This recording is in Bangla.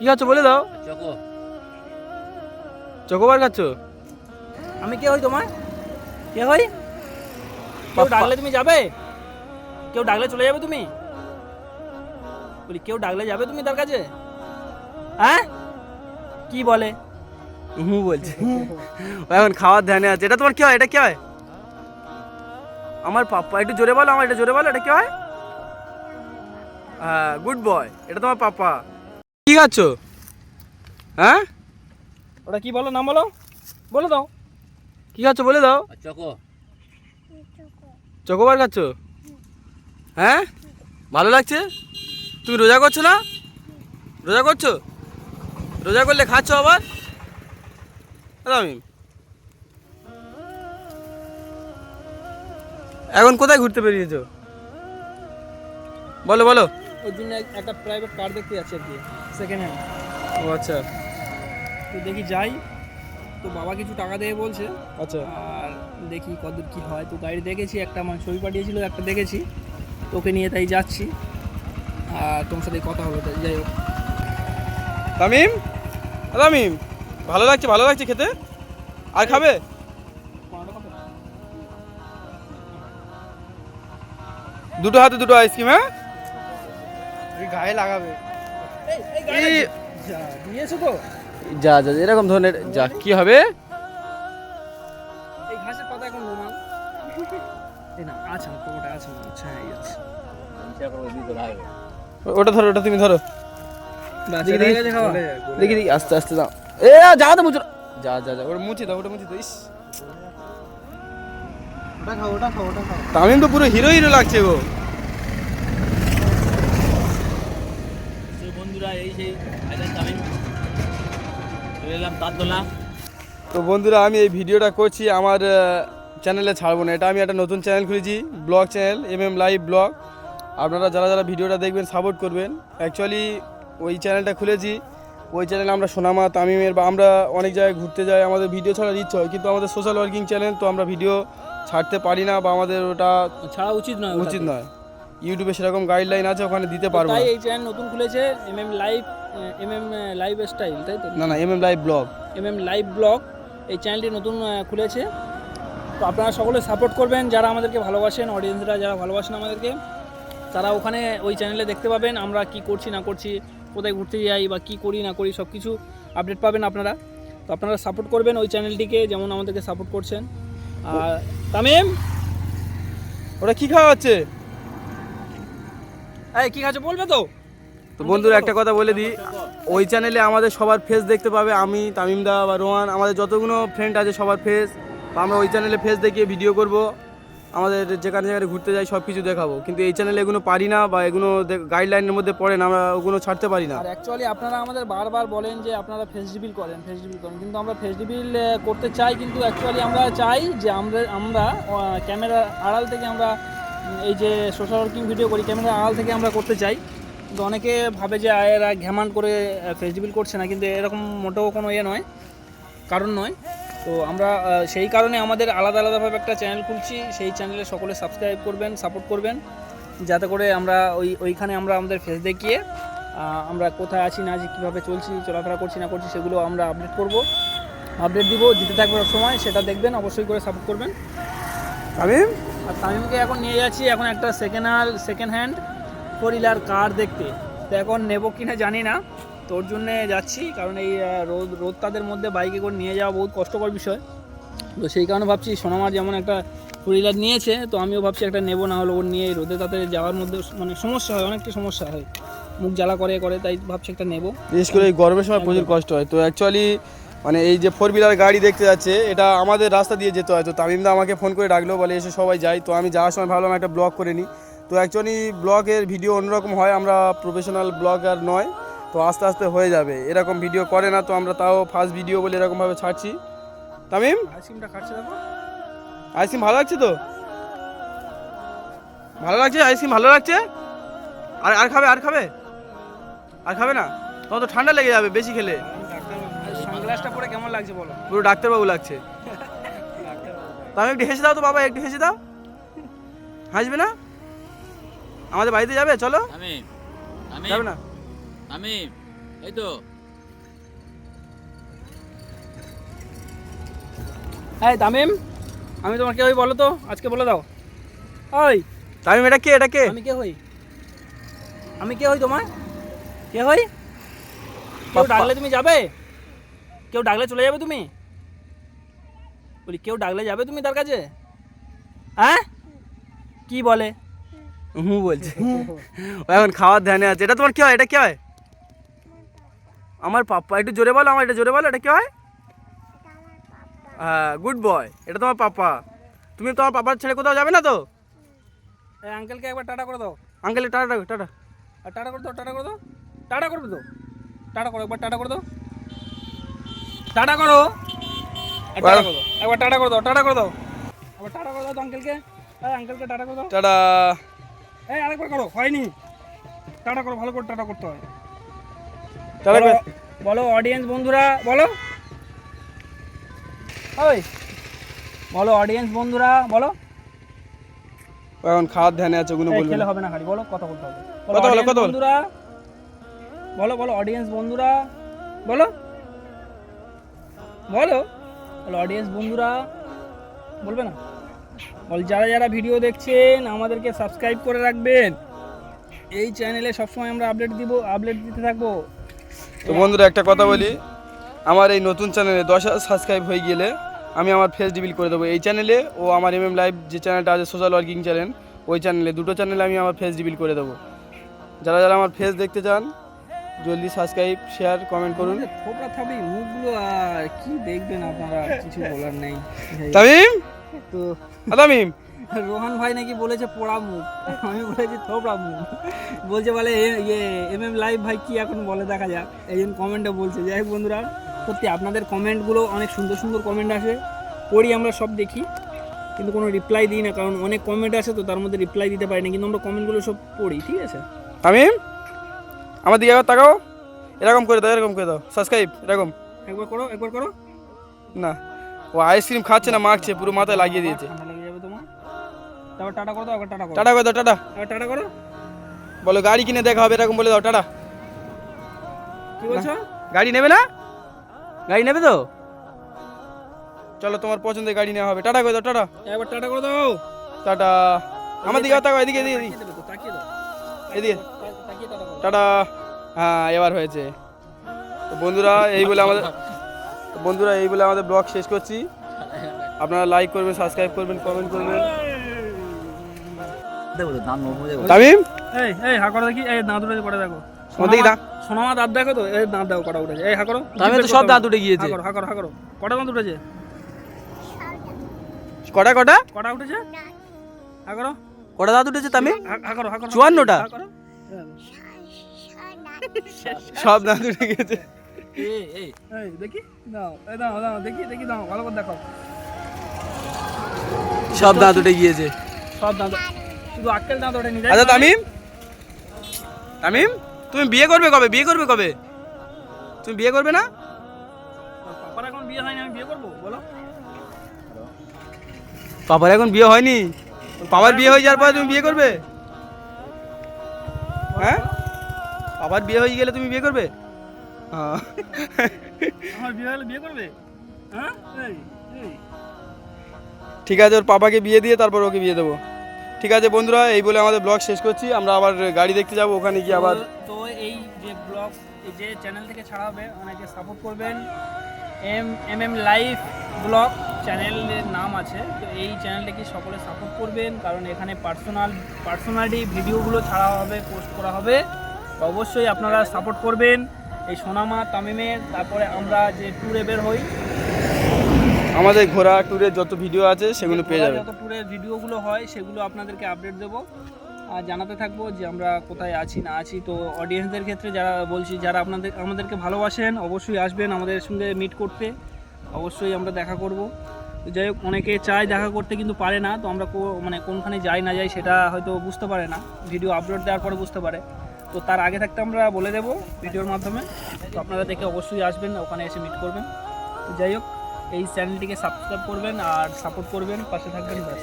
কি খাচ্ছ বলে দাও। চকো। চকোবার খাচ্ছ? আমি কে হই তোমার? কে হই? কেউ ডাকলে তুমি যাবে? কেউ ডাকলে চলে যাবে তুমি? বলি কেউ ডাকলে যাবে তুমি তার কাছে? হ্যাঁ কি বলে? বলছে ও এখন খাওয়ার ধ্যানে আছে। এটা তোমার কি হয়? এটা কি হয়? আমার পাপ্পা। একটু জোরে বলো, আমার এটা জোরে বলো, এটা কি হয়? হ্যাঁ, গুড বয়, এটা তোমার পাপ্পা। কি খাচ্ছ? হ্যাঁ, ওটা কি বলো, নাম বলো, বলে দাও। কি খাচ্ছ বলে দাও। চকো। চকোবার খাচ্ছ? হ্যাঁ, ভালো লাগছে? তুমি রোজা করছো না? রোজা করছো? রোজা করলে খাচ্ছ আবার? আমি এখন কোথায় ঘুরতে বেরিয়েছো? বলো বলো। ওই জন্য একটা প্রাইভেট কার দেখতে যাচ্ছি আর কি, সেকেন্ড হ্যান্ড। ও আচ্ছা। তো দেখি যাই, তো বাবা কিছু টাকা দেবে বলছে। আচ্ছা, আর দেখি কতদূর কি হয়। তো গাড়ি দেখেছি একটা, আমার ছবি পাঠিয়েছিল একটা, দেখেছি তোকে নিয়ে তাই যাচ্ছি। আর তোমার সাথে কথা হলো, তাই যাই হোক। তামিম, তামিম, ভালো লাগছে? ভালো লাগছে খেতে? আর খাবে? দুটো হাতে দুটো আইসক্রিম। হ্যাঁ, গায়ে লাগাবে। দিয়েছো তো? যা যা, এরকম ধরনের যা কি হবে? এই ঘাসের পাতা এখন রোমান। এই না, আছে না কোটা, আছে না, আচ্ছা এই আছে। ওটা ধরো, ওটা তুমি ধরো। দেখি দেখি খাওয়া। দেখি দেখি, আস্তে আস্তে দাও। এ যা তো মুছো, যা যা যা, ওটা মুছে দাও, ওটা মুছে দাও। ইস, ওটা খাও, ওটা খাও, ওটা খাও। তামিম তো পুরো হিরো হিরো লাগছে গো। বন্ধুরা এই সেই তামিম চলে এলাম তাঁতদোলা। তো বন্ধুরা, আমি এই ভিডিওটা করছি আমার চ্যানেলে ছাড়বো না। এটা আমি একটা নতুন চ্যানেল খুলেছি, ব্লগ চ্যানেল, লাইভ ব্লগ। আপনারা যারা যারা ভিডিওটা দেখবেন সাপোর্ট করবেন। অ্যাকচুয়ালি ওই চ্যানেলটা খুলেছি, ওই চ্যানেলে আমরা সোনামা, তামিমের বা আমরা অনেক জায়গায় ঘুরতে যাই, আমাদের ভিডিও ছাড়ার ইচ্ছা হয়, কিন্তু আমাদের সোশ্যাল ওয়ার্কিং চ্যানেল, তো আমরা ভিডিও ছাড়তে পারি না, বা আমাদের ওটা ছাড়া উচিত নয়, উচিত নয়। ইউটিউবে সেরকম গাইডলাইন আছে, ওখানে দিতে পারবো তাই না। এই চ্যানেল নতুন খুলেছে, লাইভ স্টাইল, তাই তো? না না, লাইভ ব্লগ। লাইভ ব্লগ, এই চ্যানেলটি নতুন খুলেছে। তো আপনারা সকলে সাপোর্ট করবেন, যারা আমাদেরকে ভালোবাসেন, অডিয়েন্সরা যারা ভালোবাসেন আমাদেরকে, তারা ওখানে ওই চ্যানেলে দেখতে পাবেন আমরা কি করছি না করছি, কোথায় ঘুরতে যাই বা কি করি না করি, সব কিছু আপডেট পাবেন আপনারা। তো আপনারা সাপোর্ট করবেন ওই চ্যানেলটিকে, যেমন আমাদেরকে সাপোর্ট করছেন। আর তামিম, ওটা কি খাওয়া হচ্ছে? এই কি খাচ্ছে বলবে তো? তো বন্ধুরা, একটা কথা বলে দিই, ওই চ্যানেলে আমাদের সবার ফেস দেখতে পাবে। আমি, তামিমদা বা রোহান, আমাদের যতগুলো ফ্রেন্ড আছে সবার ফেস, আমরা ওই চ্যানেলে ফেস দেখিয়ে ভিডিও করব। আমাদের যেখানে যেখানে ঘুরতে যাই সব কিছু দেখাবো, কিন্তু এই চ্যানেলে এগুলো পারি না, বা এগুলো গাইডলাইনের মধ্যে পড়ে না, আমরা ওগুলো ছাড়তে পারি না। আর অ্যাকচুয়ালি আপনারা আমাদের বারবার বলেন যে আপনারা ফেস রিভিল করেন, কিন্তু আমরা ফেস রিভিল করতে চাই, কিন্তু অ্যাকচুয়ালি আমরা চাই যে আমরা ক্যামেরার আড়াল থেকে আমরা এই যে সোশ্যাল ওয়ার্কিং ভিডিও করি, ক্যামেরার আড়াল থেকে আমরা করতে চাই। কিন্তু অনেকে ভাবে যে এরা ঘ্যামান করে ফেস রিভিল করছে না, কিন্তু এরকম মোটেও কোনো নয়, কারণ নয়। তো আমরা সেই কারণে আমাদের আলাদা আলাদাভাবে একটা চ্যানেল খুলছি, সেই চ্যানেলে সকলে সাবস্ক্রাইব করবেন, সাপোর্ট করবেন, যাতে করে আমরা ওইখানে আমরা আমাদের ফেস দেখিয়ে আমরা কোথায় আছি না আছি, কীভাবে চলছি, চলাফেরা করছি না করছি, সেগুলো আমরা আপডেট দিব, দিতে থাকবে সব সময়, সেটা দেখবেন, অবশ্যই করে সাপোর্ট করবেন। আর তামিমকে এখন নিয়ে যাচ্ছি এখন একটা সেকেন্ড হ্যান্ড 4 হুইলার কার দেখতে। তো এখন নেবো কিনা জানি না, তোর জন্যে যাচ্ছি, কারণ এই রোদ তাদের মধ্যে বাইকে করে নিয়ে যাওয়া বহুত কষ্টকর বিষয়। তো সেই কারণে ভাবছি, সোনামার যেমন একটা 4 হুইলার নিয়েছে, তো আমিও ভাবছি একটা নেবো, না হলে ওর নিয়ে রোদে তাতে যাওয়ার মধ্যে মানে সমস্যা হয়, অনেকটা সমস্যা হয়, মুখ জ্বালা করে, তাই ভাবছি একটা নেবো। বিশেষ করে এই গরমের সময় প্রচুর কষ্ট হয়। তো অ্যাকচুয়ালি মানে এই যে 4 হুইলার গাড়ি দেখতে যাচ্ছে, এটা আমাদের রাস্তা দিয়ে যেতে হয়। তো তামিমদা আমাকে ফোন করে ডাকলো, বলে এসে সবাই যাই। তো আমি যাওয়ার সময় ভাবলাম একটা ব্লগ করে নিই। তো অ্যাকচুয়ালি ব্লগের ভিডিও অন্যরকম হয়, আমরা প্রফেশনাল ব্লগার নয়, তো আস্তে আস্তে হয়ে যাবে। এরকম ভিডিও করে না, তো আমরা তাও ফার্স্ট ভিডিও বলে এরকমভাবে ছাড়ছি। তামিম, আইসক্রিমটা খাচ্ছে, দেখো আইসক্রিম ভালো লাগছে তো? ভালো লাগছে আইসক্রিম, ভালো লাগছে? আর খাবে? আর খাবে না? তোমার তো ঠান্ডা লেগে যাবে বেশি খেলে। সানগ্লাসটা পরে কেমন লাগছে বলো? পুরো ডাক্তারবাবু লাগছে। তামিম, একটু হেসে দাও তো বাবা, একটু হেসে দাও। হাসবে না? আমাদের বাড়িতে যাবে, চলো। আমি যাবে না? আমি এই তো এই তামিম, আমি তোমার কে হই বলো তো, আজকে বলে দাও। ওই তামিম, এটা কে? এটা কে? আমি কে হই? আমি কে হই তোমার? কে হই? কেউ পাপ্পা। ডাকলে তুমি যাবে? কেউ ডাকলে চলে যাবে তুমি? বলি কেউ ডাকলে যাবে তুমি তার কাছে? হ্যাঁ, কি বলে? হুম বলছে। ও এখন খাওয়ার ধ্যানে আছে। এটা তোমার কি হয়? এটা কি হয়? আমার পাপ্পা। একটু জোরে বলো, আমার এটা জোরে বলো, এটা কি হয়? হ্যাঁ, গুড বয়, এটা তোমার পাপ্পা। তুমি তোমার পাপার ছেড়ে কোথাও যাবে না তো? এই আঙ্কেলকে একবার টাটা করে দাও। Uncle tata tata. আর টাটা করে দাও, টাটা করে দাও, টাটা করবে তো, টাটা করো, একবার টাটা করে দাও, টাটা করো, টাটা করে দাও, একবার টাটা করে দাও, টাটা করে দাও, একবার টাটা করে দাও তো আঙ্কেলকে। এই আঙ্কেলকে টাটা করে দাও। টাটা। এই আরেকবার করো, হয়নি, টাটা করো, ভালো করে টাটা করতে হয়। টাটা বলো, করে- বলো অডিয়েন্স বন্ধুরা, বলো। ওই বলো অডিয়েন্স বন্ধুরা, বলো। ও এখন খাওয়ার ধ্যানে আছে, ওগুলো এই বলবে খেলে না। হবে না, খালি বলো, কথা বলতে হবে। কথা বলো, audience কথা বলো। বন্ধুরা, বলো বলো অডিয়েন্স বন্ধুরা, বলো বলো বলো অডিয়েন্স বন্ধুরা, বলবে না? বল যারা যারা ভিডিও দেখছেন আমাদেরকে সাবস্ক্রাইব করে রাখবেন। এই চ্যানেলে সবসময় আমরা আপডেট দিতে থাকবো। তো বন্ধুরা একটা কথা বলি, আমার এই নতুন চ্যানেলে 10,000 সাবস্ক্রাইব হয়ে গেলে আমি আমার ফেস রিভিল করে দেবো এই চ্যানেলে, ও আমার এমএম লাইভ যে চ্যানেলটা আছে সোশ্যাল ওয়ার্কিং চ্যানেল, ওই চ্যানেলে, দুটো চ্যানেলে আমি আমার ফেস রিভিল করে দেবো। যারা যারা আমার ফেস দেখতে চান জলদি সাবস্ক্রাইব, শেয়ার, কমেন্ট করুন। থোপড়া থাবি মুখগুলো আর কি দেখবেন আপনারা, কিছু বলার নেই। তামিম, তো তামিম, রোহান ভাই নাকি বলেছে পোড়া মুখ, আমি বলেছি থোপড়া মুখ। বলছে বলে এমএম লাইভ ভাই কি এখন বলে, দেখা যাক। এই জন্য কমেন্টে বলছে। যাই হোক বন্ধুরা, সত্যি আপনাদের কমেন্টগুলো অনেক সুন্দর সুন্দর কমেন্ট আসে, পড়ি, আমরা সব দেখি, কিন্তু কোনো রিপ্লাই দিই না, কারণ অনেক কমেন্ট আসে তো তার মধ্যে রিপ্লাই দিতে পারি না, কিন্তু আমরা কমেন্টগুলো সব পড়ি, ঠিক আছে? তামিম, আমার দিকে একবার তাকাও, এরকম করে দাও, এরকম করে দাও, সাবস্ক্রাইব এরকম। একবার করো, একবার করো। না, ও আইসক্রিম খাচ্ছে না, মাখছে, পুরো মাথায় লাগিয়ে দিয়েছে। ঠান্ডা লেগে যাবে তোমার। তারপর টাটা করো, একবার টাটা করো, টাটা করে দাও, টাটা। একবার টাটা করো। বলো গাড়ি কিনে দেখা হবে, এরকম বলে দাও, টাটা। কি বলছো? গাড়ি নেবে না? গাড়ি নেবে তো? চলো তোমার পছন্দের গাড়ি নেওয়া হবে, টাটা করে দাও, টাটা। একবার টাটা করে দাও। টাটা। আমার দিকে তাকাও, এদিকে এদিকে এদিকে তাকিয়ে দেবে তো, তাকিয়ে দাও, এদিকে। তাকিয়ে টাটা করো। টাটা। হ্যাঁ, এবার হয়েছে। তো বন্ধুরা এই বলে আমাদের ব্লগ শেষ করছি। আপনারা লাইক করবেন, সাবস্ক্রাইব করবেন, কমেন্ট করবেন। দেখো তো দাম নরম হয়ে যাবে। তামিম, এই এই হা করো দেখি, এই দাঁত উঠেছে কটা দেখো। ওদিকে দাঁত। সোনামা দাঁত দেখো তো, এই দাঁত দেখো কটা উঠেছে, এই হা করো। তামিম তো সব দাঁত উঠে গিয়েছে। হা করো, হা করো। কটা দাঁত উঠেছে? কটা কটা কটা উঠেছে? হা করো, কটা দাঁত উঠেছে তামিম? হা করো, হা করো। 54টা। হা করো। সব দাঁত উঠে গেছে। এই দেখি, দাও, এই দাও, দাও, দেখি, দেখি, দাও, ভালো করে দেখো। সব দাঁত উঠে গিয়েছে। সব দাঁত, শুধু আক্কেল দাঁত ওঠেনি। আচ্ছা তামিম, তামিম, তুমি বিয়ে করবে কবে? বিয়ে করবে কবে? তুমি বিয়ে করবে না? পাপার এখন বিয়ে হয়নি, আমি বিয়ে করবো, বলো? পাপার এখন বিয়ে হয়নি, পাপার বিয়ে হয়ে যাওয়ার পরে তুমি বিয়ে করবে? হ্যাঁ, পাপার বিয়ে হয়ে গেলে তুমি বিয়ে করবে? হ্যাঁ। আমার বিয়ে হলে বিয়ে করবে? হ্যাঁ, এই এই ঠিক আছে, ওর পাপাকে বিয়ে দিয়ে তারপর ওকে বিয়ে দেবো। ঠিক আছে বন্ধুরা, এই বলে আমাদের ব্লগ শেষ করছি। আমরা আবার গাড়ি দেখতে যাবো, ওখানে গিয়ে আবার। তো এই যে ব্লগ, এই যে চ্যানেল থেকে ছাড়া হবে, অনেকে সাপোর্ট করবেন। এমএম লাইভ ব্লগ চ্যানেলের নাম আছে, তো এই চ্যানেলটাকে সকলে সাপোর্ট করবেন, কারণ এখানে পার্সোনালি ভিডিওগুলো ছাড়া হবে, পোস্ট করা হবে। তো অবশ্যই আপনারা সাপোর্ট করবেন এই সোনামা তামিমের। তারপরে আমরা যে ট্যুরে বের হই, আমাদের ঘোরা ট্যুরের যত ভিডিও আছে সেগুলো পেয়ে যাবে। যত ট্যুরের ভিডিওগুলো হয় সেগুলো আপনাদেরকে আপডেট দেবো আর জানাতে থাকবো যে আমরা কোথায় আছি না আছি। তো অডিয়েন্সদের ক্ষেত্রে যারা বলছি, যারা আমাদেরকে ভালোবাসেন, অবশ্যই আসবেন আমাদের সঙ্গে মিট করতে, অবশ্যই আমরা দেখা করব। তো যাই হোক, অনেকে চায় দেখা করতে কিন্তু পারে না, তো আমরা মানে কোনখানে যাই না যাই সেটা হয়তো বুঝতে পারে না, ভিডিও আপলোড দেওয়ার পরে বুঝতে পারে। তো তার আগে থাকতে আমরা বলে দেবো ভিডিওর মাধ্যমে, তো আপনারা দেখে অবশ্যই আসবেন, ওখানে এসে মিট করবেন। তো যাই হোক, এই চ্যানেলটিকে সাবস্ক্রাইব করবেন আর সাপোর্ট করবেন, পাশে থাকবেন। ব্যাস।